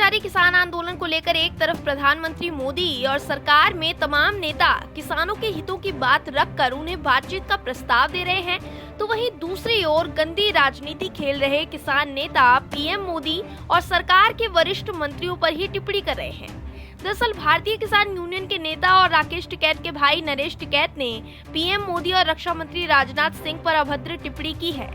जारी किसान आंदोलन को लेकर एक तरफ प्रधानमंत्री मोदी और सरकार में तमाम नेता किसानों के हितों की बात रखकर उन्हें बातचीत का प्रस्ताव दे रहे हैं, तो वहीं दूसरी ओर गंदी राजनीति खेल रहे किसान नेता पीएम मोदी और सरकार के वरिष्ठ मंत्रियों पर ही टिप्पणी कर रहे हैं। दरअसल भारतीय किसान यूनियन के नेता और राकेश टिकैत के भाई नरेश टिकैत ने पीएम मोदी और रक्षा मंत्री राजनाथ सिंह पर अभद्र टिप्पणी की है।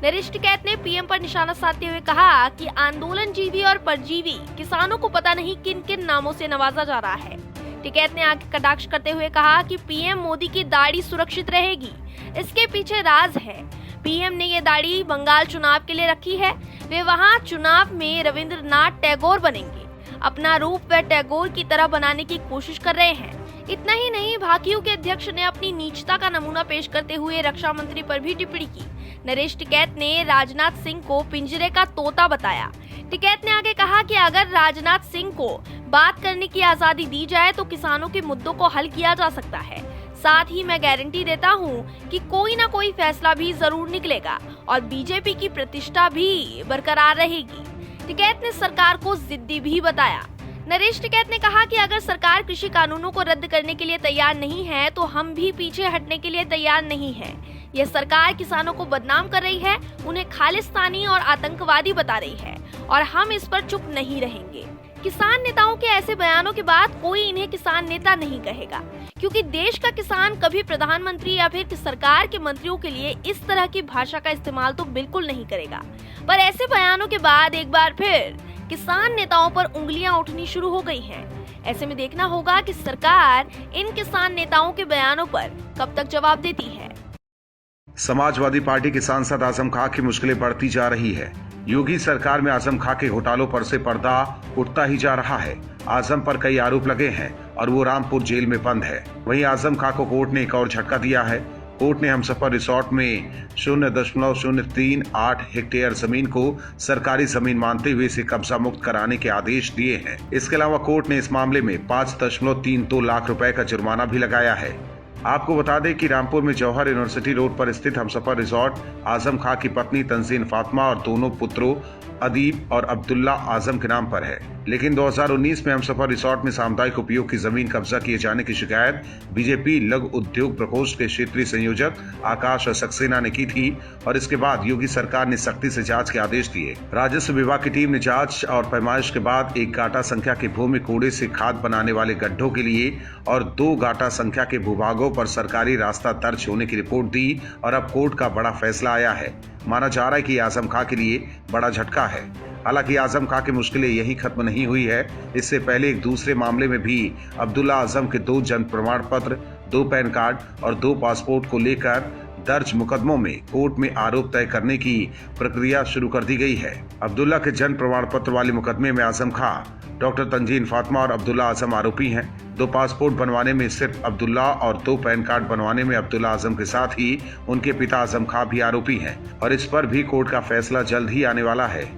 नरेश टिकैत ने पीएम पर निशाना साधते हुए कहा कि आंदोलनजीवी और परजीवी किसानों को पता नहीं किन किन नामों से नवाजा जा रहा है। टिकैत ने आगे कटाक्ष करते हुए कहा कि पीएम मोदी की दाढ़ी सुरक्षित रहेगी, इसके पीछे राज है। पीएम ने ये दाढ़ी बंगाल चुनाव के लिए रखी है, वे वहाँ चुनाव में रविंद्रनाथ टैगोर बनेंगे, अपना रूप वे टैगोर की तरह बनाने की कोशिश कर रहे हैं। इतना ही नहीं, भाकियू के अध्यक्ष ने अपनी नीचता का नमूना पेश करते हुए रक्षा मंत्री पर भी टिप्पणी की। नरेश टिकैत ने राजनाथ सिंह को पिंजरे का तोता बताया। टिकैत ने आगे कहा कि अगर राजनाथ सिंह को बात करने की आजादी दी जाए तो किसानों के मुद्दों को हल किया जा सकता है। साथ ही मैं गारंटी देता हूं कि कोई ना कोई फैसला भी जरूर निकलेगा और बीजेपी की प्रतिष्ठा भी बरकरार रहेगी। टिकैत ने सरकार को जिद्दी भी बताया। नरेश टिकैत ने कहा कि अगर सरकार कृषि कानूनों को रद्द करने के लिए तैयार नहीं है तो हम भी पीछे हटने के लिए तैयार नहीं हैं। यह सरकार किसानों को बदनाम कर रही है, उन्हें खालिस्तानी और आतंकवादी बता रही है और हम इस पर चुप नहीं रहेंगे। किसान नेताओं के ऐसे बयानों के बाद कोई इन्हें किसान नेता नहीं कहेगा, क्योंकि देश का किसान कभी प्रधानमंत्री या फिर सरकार के मंत्रियों के लिए इस तरह की भाषा का इस्तेमाल तो बिल्कुल नहीं करेगा। पर ऐसे बयानों के बाद एक बार फिर किसान नेताओं पर उंगलियां उठनी शुरू हो गई हैं। ऐसे में देखना होगा कि सरकार इन किसान नेताओं के बयानों पर कब तक जवाब देती है। समाजवादी पार्टी के सांसद आजम खां की मुश्किलें बढ़ती जा रही है। योगी सरकार में आजम खां के घोटालों पर से पर्दा उठता ही जा रहा है। आजम पर कई आरोप लगे हैं और वो रामपुर जेल में बंद है। वहीं आजम खां को कोर्ट ने एक और झटका दिया है। कोर्ट ने हमसफर रिसोर्ट में 0.038 हेक्टेयर जमीन को सरकारी जमीन मानते हुए इसे कब्जा मुक्त कराने के आदेश दिए हैं। इसके अलावा कोर्ट ने इस मामले में 5.32 लाख रुपए का जुर्माना भी लगाया है। आपको बता दें कि रामपुर में जौहर यूनिवर्सिटी रोड पर स्थित हमसफर रिसोर्ट आजम खां की पत्नी तंजीन फातिमा और दोनों पुत्रों अदीब और अब्दुल्ला आजम के नाम पर है। लेकिन 2019 में हमसफर रिसोर्ट में सामुदायिक उपयोग की जमीन कब्जा किए जाने की शिकायत बीजेपी लघु उद्योग प्रकोष्ठ के क्षेत्रीय संयोजक आकाश सक्सेना ने की थी और इसके बाद योगी सरकार ने सख्ती से जांच के आदेश दिए। राजस्व विभाग की टीम ने जांच और पैमाइश के बाद एक गाटा संख्या के भूमि कूड़े से खाद बनाने वाले गड्ढों के लिए और 2 गाटा संख्या के भूभागों पर सरकारी रास्ता दर्ज होने की रिपोर्ट दी और अब कोर्ट का बड़ा फैसला आया है। माना जा रहा है कि आजम खां के लिए बड़ा झटका है। हालांकि आजम खां की मुश्किलें यही खत्म नहीं हुई है। इससे पहले एक दूसरे मामले में भी अब्दुल्ला आजम के 2 जन्म प्रमाण पत्र, 2 पैन कार्ड और 2 पासपोर्ट को लेकर दर्ज मुकदमों में कोर्ट में आरोप तय करने की प्रक्रिया शुरू कर दी गई है। अब्दुल्ला के जन्म प्रमाण पत्र वाले मुकदमे में आजम खां, डॉक्टर तंजीन फातिमा और अब्दुल्ला आजम आरोपी हैं। 2 पासपोर्ट बनवाने में सिर्फ अब्दुल्ला और 2 पैन कार्ड बनवाने में अब्दुल्ला आजम के साथ ही उनके पिता आजम खां भी आरोपी हैं और इस पर भी कोर्ट का फैसला जल्द ही आने वाला है।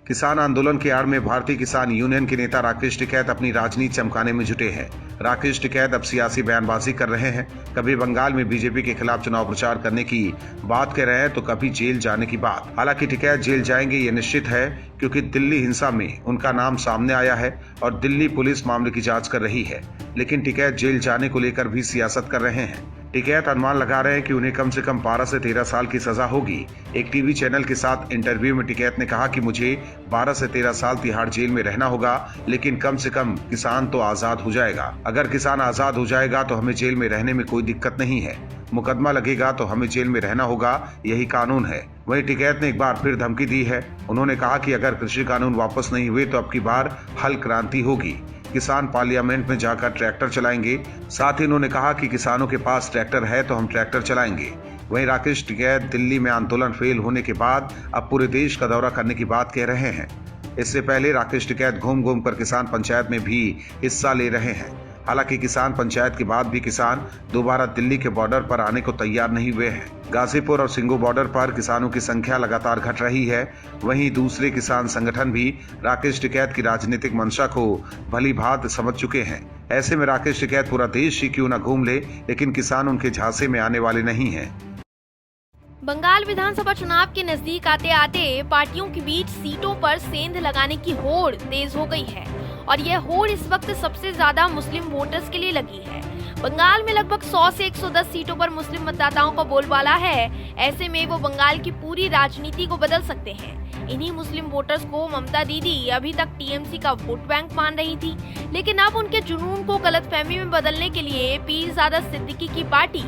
किसान आंदोलन के आड़ में भारतीय किसान यूनियन के नेता राकेश टिकैत अपनी राजनीति चमकाने में जुटे हैं। राकेश टिकैत अब सियासी बयानबाजी कर रहे हैं। कभी बंगाल में बीजेपी के खिलाफ चुनाव प्रचार करने की बात कह रहे हैं तो कभी जेल जाने की बात। हालांकि टिकैत जेल जाएंगे ये निश्चित है, क्योंकि दिल्ली हिंसा में उनका नाम सामने आया है और दिल्ली पुलिस मामले की जांच कर रही है। लेकिन टिकैत जेल जाने को लेकर भी सियासत कर रहे हैं। टिकैत अनुमान लगा रहे हैं कि उन्हें कम से कम 12 से 13 साल की सजा होगी। एक टीवी चैनल के साथ इंटरव्यू में टिकैत ने कहा कि मुझे 12 से 13 साल तिहाड़ जेल में रहना होगा, लेकिन कम से कम किसान तो आजाद हो जाएगा। अगर किसान आजाद हो जाएगा तो हमें जेल में रहने में कोई दिक्कत नहीं है। मुकदमा लगेगा तो हमें जेल में रहना होगा, यही कानून है। वहीं टिकैत ने एक बार फिर धमकी दी है। उन्होंने कहा कि अगर कृषि कानून वापस नहीं हुए तो अब की बार हल क्रांति होगी। किसान पार्लियामेंट में जाकर ट्रैक्टर चलाएंगे। साथ ही उन्होंने कहा कि किसानों के पास ट्रैक्टर है तो हम ट्रैक्टर चलाएंगे। वहीं राकेश टिकैत दिल्ली में आंदोलन फेल होने के बाद अब पूरे देश का दौरा करने की बात कह रहे हैं। इससे पहले राकेश टिकैत घूम घूम कर किसान पंचायत में भी हिस्सा ले रहे हैं। हालांकि किसान पंचायत के बाद भी किसान दोबारा दिल्ली के बॉर्डर पर आने को तैयार नहीं हुए हैं। गाजीपुर और सिंगू बॉर्डर पर किसानों की संख्या लगातार घट रही है। वहीं दूसरे किसान संगठन भी राकेश टिकैत की राजनीतिक मंशा को भली भांति समझ चुके हैं। ऐसे में राकेश टिकैत पूरा देश ही क्यों न घूम ले, लेकिन किसान उनके झांसे में आने वाले नहीं हैं। बंगाल विधानसभा चुनाव के नजदीक आते आते पार्टियों के बीच सीटों पर सेंध लगाने की होड़ तेज हो गई है और यह होड़ इस वक्त सबसे ज्यादा मुस्लिम वोटर्स के लिए लगी है। बंगाल में लगभग 100 से 110 सीटों पर मुस्लिम मतदाताओं का बोलबाला है। ऐसे में वो बंगाल की पूरी राजनीति को बदल सकते हैं। इन्हीं मुस्लिम वोटर्स को ममता दीदी अभी तक टीएमसी का वोट बैंक मान रही थी, लेकिन अब उनके जुनून को गलतफहमी में बदलने के लिए पीरजादा सिद्दीकी की पार्टी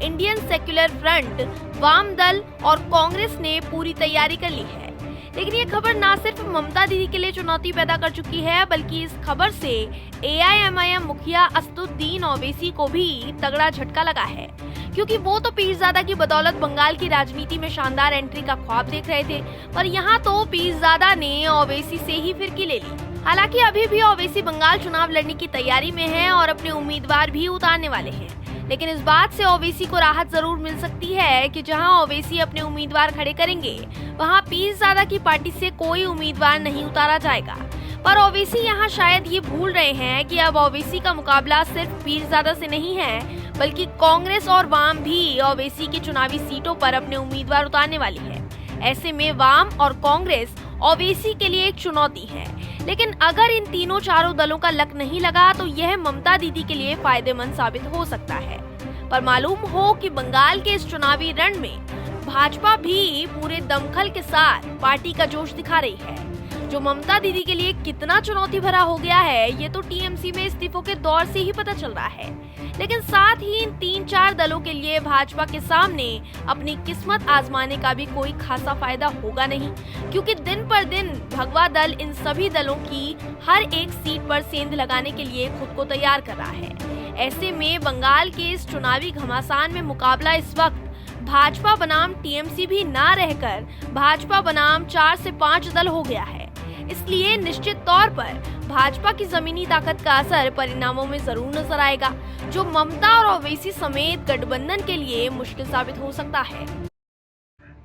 इंडियन सेक्युलर फ्रंट, वाम दल और कांग्रेस ने पूरी तैयारी कर ली है। लेकिन ये खबर न सिर्फ ममता दीदी के लिए चुनौती पैदा कर चुकी है, बल्कि इस खबर से एआईएमआईएम मुखिया असदुद्दीन ओवैसी को भी तगड़ा झटका लगा है, क्योंकि वो तो पीरजादा की बदौलत बंगाल की राजनीति में शानदार एंट्री का ख्वाब देख रहे थे, पर यहाँ तो पीरजादा ने ओवैसी से ही फिरकी ले ली। हालांकि अभी भी ओवैसी बंगाल चुनाव लड़ने की तैयारी में है और अपने उम्मीदवार भी उतारने वाले हैं, लेकिन इस बात से ओवैसी को राहत जरूर मिल सकती है कि जहां ओवैसी अपने उम्मीदवार खड़े करेंगे, वहां पीरजादा की पार्टी से कोई उम्मीदवार नहीं उतारा जाएगा। पर ओवैसी यहां शायद ये भूल रहे हैं कि अब ओवैसी का मुकाबला सिर्फ पीरजादा से नहीं है, बल्कि कांग्रेस और वाम भी ओवैसी की चुनावी सीटों पर अपने उम्मीदवार उतारने वाली है। ऐसे में वाम और कांग्रेस ओवैसी के लिए एक चुनौती है, लेकिन अगर इन तीनों चारों दलों का लक नहीं लगा तो यह ममता दीदी के लिए फायदेमंद साबित हो सकता है। पर मालूम हो कि बंगाल के इस चुनावी रण में भाजपा भी पूरे दमखल के साथ पार्टी का जोश दिखा रही है, जो ममता दीदी के लिए कितना चुनौती भरा हो गया है ये तो टीएमसी में इस्तीफों के दौर से ही पता चल रहा है। लेकिन साथ ही इन 3-4 दलों के लिए भाजपा के सामने अपनी किस्मत आजमाने का भी कोई खासा फायदा होगा नहीं, क्योंकि दिन पर दिन भगवा दल इन सभी दलों की हर एक सीट पर सेंध लगाने के लिए खुद को तैयार कर रहा है। ऐसे में बंगाल के इस चुनावी घमासान में मुकाबला इस वक्त भाजपा बनाम टीएमसी भी ना रहकर भाजपा बनाम 4 से 5 दल हो गया है। इसलिए निश्चित तौर पर भाजपा की जमीनी ताकत का असर परिणामों में जरूर नजर आएगा, जो ममता और ओवैसी समेत गठबंधन के लिए मुश्किल साबित हो सकता है।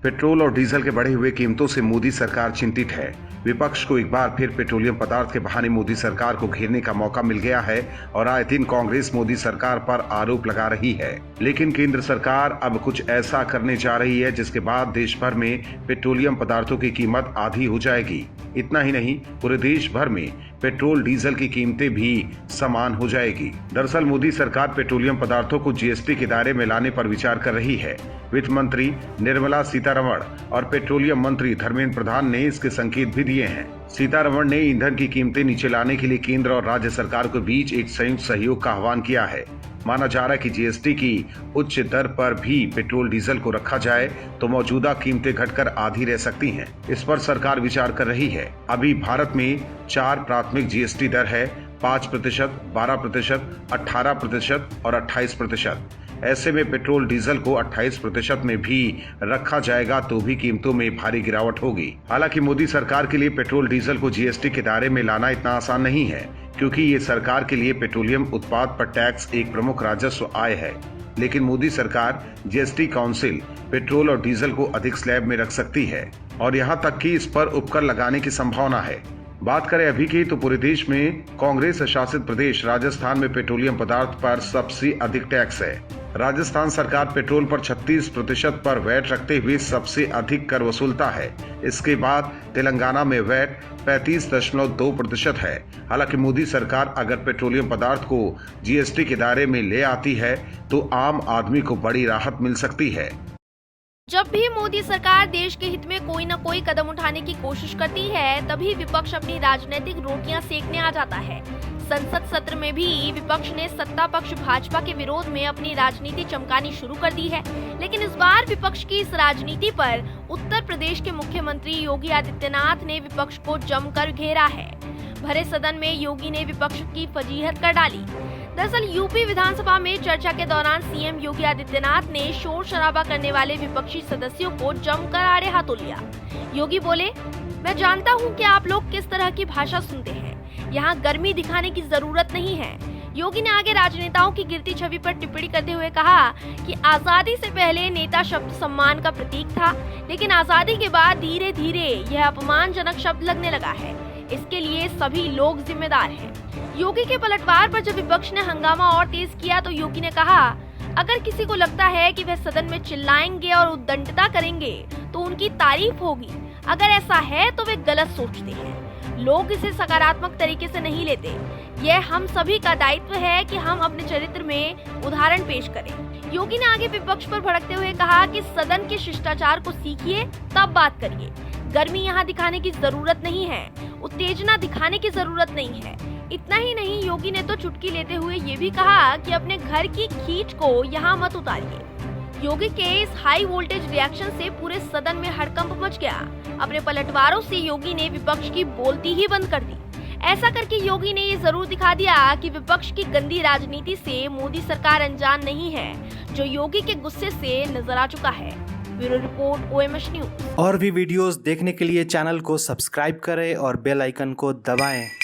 पेट्रोल और डीजल के बढ़े हुए कीमतों से मोदी सरकार चिंतित है। विपक्ष को एक बार फिर पेट्रोलियम पदार्थ के बहाने मोदी सरकार को घेरने का मौका मिल गया है और आए दिन कांग्रेस मोदी सरकार पर आरोप लगा रही है। लेकिन केंद्र सरकार अब कुछ ऐसा करने जा रही है जिसके बाद देश भर में पेट्रोलियम पदार्थों की कीमत आधी हो जाएगी। इतना ही नहीं, पूरे देश भर में पेट्रोल डीजल की कीमतें भी समान हो जाएगी। दरअसल मोदी सरकार पेट्रोलियम पदार्थों को जीएसटी के दायरे में लाने पर विचार कर रही है। वित्त मंत्री निर्मला सीतारमण और पेट्रोलियम मंत्री धर्मेंद्र प्रधान ने इसके संकेत भी दिए हैं। सीतारमण ने ईंधन की कीमतें नीचे लाने के लिए केंद्र और राज्य सरकार के बीच एक संयुक्त सहयोग का आह्वान किया है। माना जा रहा है कि जीएसटी की उच्च दर पर भी पेट्रोल डीजल को रखा जाए तो मौजूदा कीमतें घटकर आधी रह सकती हैं। इस पर सरकार विचार कर रही है। अभी भारत में 4 प्राथमिक जीएसटी दर है, 5%, 12%, 18% और 28%। ऐसे में पेट्रोल डीजल को 28% में भी रखा जाएगा तो भी कीमतों में भारी गिरावट होगी। हालांकि मोदी सरकार के लिए पेट्रोल डीजल को जीएसटी के दायरे में लाना इतना आसान नहीं है, क्योंकि ये सरकार के लिए पेट्रोलियम उत्पाद पर टैक्स एक प्रमुख राजस्व आय है। लेकिन मोदी सरकार जीएसटी काउंसिल पेट्रोल और डीजल को अधिक स्लैब में रख सकती है और यहाँ तक कि इस पर उपकर लगाने की संभावना है। बात करें अभी की तो पूरे देश में कांग्रेस शासित प्रदेश राजस्थान में पेट्रोलियम पदार्थ पर सबसे अधिक टैक्स है। राजस्थान सरकार पेट्रोल पर 36% पर वैट रखते हुए सबसे अधिक कर वसूलता है। इसके बाद तेलंगाना में वैट 35.2% है। हालांकि मोदी सरकार अगर पेट्रोलियम पदार्थ को जीएसटी के दायरे में ले आती है तो आम आदमी को बड़ी राहत मिल सकती है। जब भी मोदी सरकार देश के हित में कोई न कोई कदम उठाने की कोशिश करती है, तभी विपक्ष अपनी राजनीतिक रोटियां सेकने आ जाता है। संसद सत्र में भी विपक्ष ने सत्ता पक्ष भाजपा के विरोध में अपनी राजनीति चमकानी शुरू कर दी है। लेकिन इस बार विपक्ष की इस राजनीति पर उत्तर प्रदेश के मुख्यमंत्री योगी आदित्यनाथ ने विपक्ष को जमकर घेरा है। भरे सदन में योगी ने विपक्ष की फजीहत कर डाली। दरअसल यूपी विधानसभा में चर्चा के दौरान सीएम योगी आदित्यनाथ ने शोर शराबा करने वाले विपक्षी सदस्यों को जमकर आड़े हाथों लिया। योगी बोले, मैं जानता हूं कि आप लोग किस तरह की भाषा सुनते हैं, यहाँ गर्मी दिखाने की जरूरत नहीं है। योगी ने आगे राजनेताओं की गिरती छवि पर टिप्पणी करते हुए कहा कि आजादी से पहले नेता शब्द सम्मान का प्रतीक था, लेकिन आजादी के बाद धीरे धीरे यह अपमानजनक शब्द लगने लगा है। इसके लिए सभी लोग जिम्मेदार हैं। योगी के पलटवार पर जब विपक्ष ने हंगामा और तेज किया तो योगी ने कहा, अगर किसी को लगता है कि वह सदन में चिल्लाएंगे और उद्दंडता करेंगे तो उनकी तारीफ होगी, अगर ऐसा है तो वे गलत सोचते हैं। लोग इसे सकारात्मक तरीके से नहीं लेते। यह हम सभी का दायित्व है कि हम अपने चरित्र में उदाहरण पेश करें। योगी ने आगे विपक्ष पर भड़कते हुए कहा कि सदन के शिष्टाचार को सीखिए, तब बात करिए। गर्मी यहाँ दिखाने की जरूरत नहीं है, उत्तेजना दिखाने की जरूरत नहीं है। इतना ही नहीं, योगी ने तो चुटकी लेते हुए ये भी कहा कि अपने घर की खींच को यहाँ मत उतारिए। योगी के इस हाई वोल्टेज रिएक्शन से पूरे सदन में हड़कंप मच गया। अपने पलटवारों से योगी ने विपक्ष की बोलती ही बंद कर दी। ऐसा करके योगी ने ये जरूर दिखा दिया कि विपक्ष की गंदी राजनीति से मोदी सरकार अनजान नहीं है, जो योगी के गुस्से से नजर आ चुका है। Bureau report, OMH news. और भी वीडियोस देखने के लिए चैनल को सब्सक्राइब करें और बेल आइकन को दबाएं।